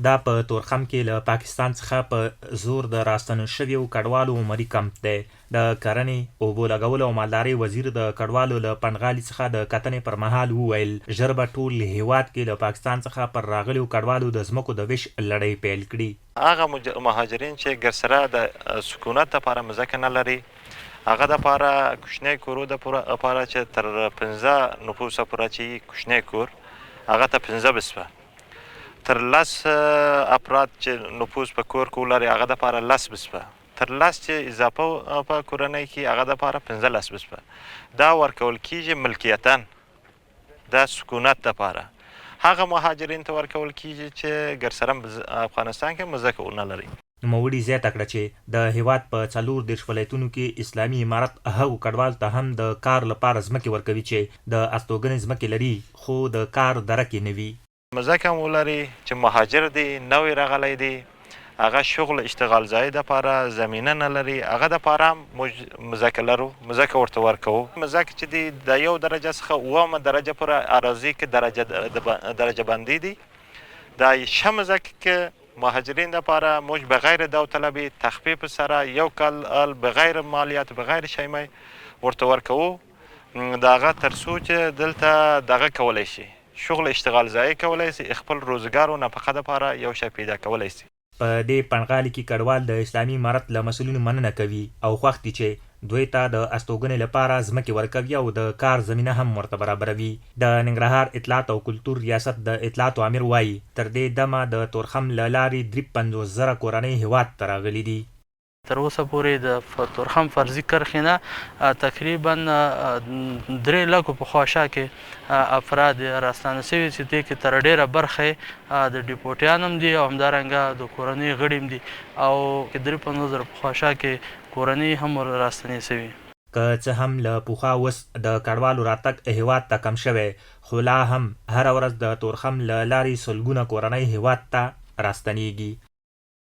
دا په تورخم کې له پاکستان څخه په زور د راستنه شویو کډوالو عمري کمپ دی. د کرنې، اوبو لګولو او مالدارۍ وزیر د کډوالو له پنغالي څخه د کتنې پر مهال وویل ژر به ټول هیواد کې له پاکستان څخه پر راغلیو کډوالو د ځمکو د ویش لړۍ پیل کړي. هغه مهاجرین چې ګرسره د سکونت لپاره مځکه نه لري، هغه دپاره کوچنی کورو دپاره چې تر 15 نفوسه پوره چې کوچنی کور هغه ته 15 بسپه، تر 10 افراد چې نفوس په کور کې ولري هغه دپاره 10 بسپه، تر 10 چې اضافه په کورنۍ کې هغه دپاره 15 بسپه. دا ورکول کیږي ملکیتاً د سکونت دپاره. هغه مهاجرین ته ورکول کیږي چې ګرسره افغانستان کې مځکه ونه لري. نوموړي زیاته کړه چې د هیواد په 40 ولایتونو کې اسلامي امارت هغو کډوالو ته هم د کار لپاره ځمکې ورکوي چې د استوګنې ځمکې لري خو د کار درکې نه وي. مځکه هم ولري چې مهاجر دی، نوی راغلی دی، هغه شغل اشتغال ځای دپاره زمینه نه لري، هغه دپاره هم موږ مځکه لرو، مځکه ورته ورکوو. مځکه چې دی د 1 درجه څخه 9 درجه پورې اراضي کې درجه بندي دي. دا ښه مځکه کې مهاجرین دپاره موږ بغیر داوطلبي تخفیف سره 1 کال بغیر مالیات بغیر شیمه ورته ورکوو، د هغه تر څو چې دلته دغه کولی شي، شغل اشتغال ځای کولی شي، خپل روزګار او نفقه دپاره یو شی پیدا کولی شي. په دې پنغالي کې کډوال د اسلامي امارت له مسؤلینو مننه کوي او خوښ دي چې دوی ته د استوګنې لپاره ځمکې ورکوي او د کار زمینه هم ورته برابروي. د ننګرهار اطلاعات او کلتور ریاست د اطلاعاتو امیر وایي تر دې دمه د تورخم له لارې 53,000 کورنۍ هیواد ته راغلي دي. تر اوسه پورې د تورخم فرضي کرښې نه تقریبا 3 لکو په خواشه کې افراد راستانه شوي چې دې کې تر ډیره برخه د ډیپوټیان هم دي او همدارنګه د کورنۍ غړي هم دي او 53,000 په خواشه کې کورنۍ هم راستنې شوي. که څه هم له پخوا اوس د کډوالو راتګ هیواد ته کم شوی خو لا هم هره ورځ د تورخم له لارې سلګونه کورنۍ هیواد ته راستنیږي.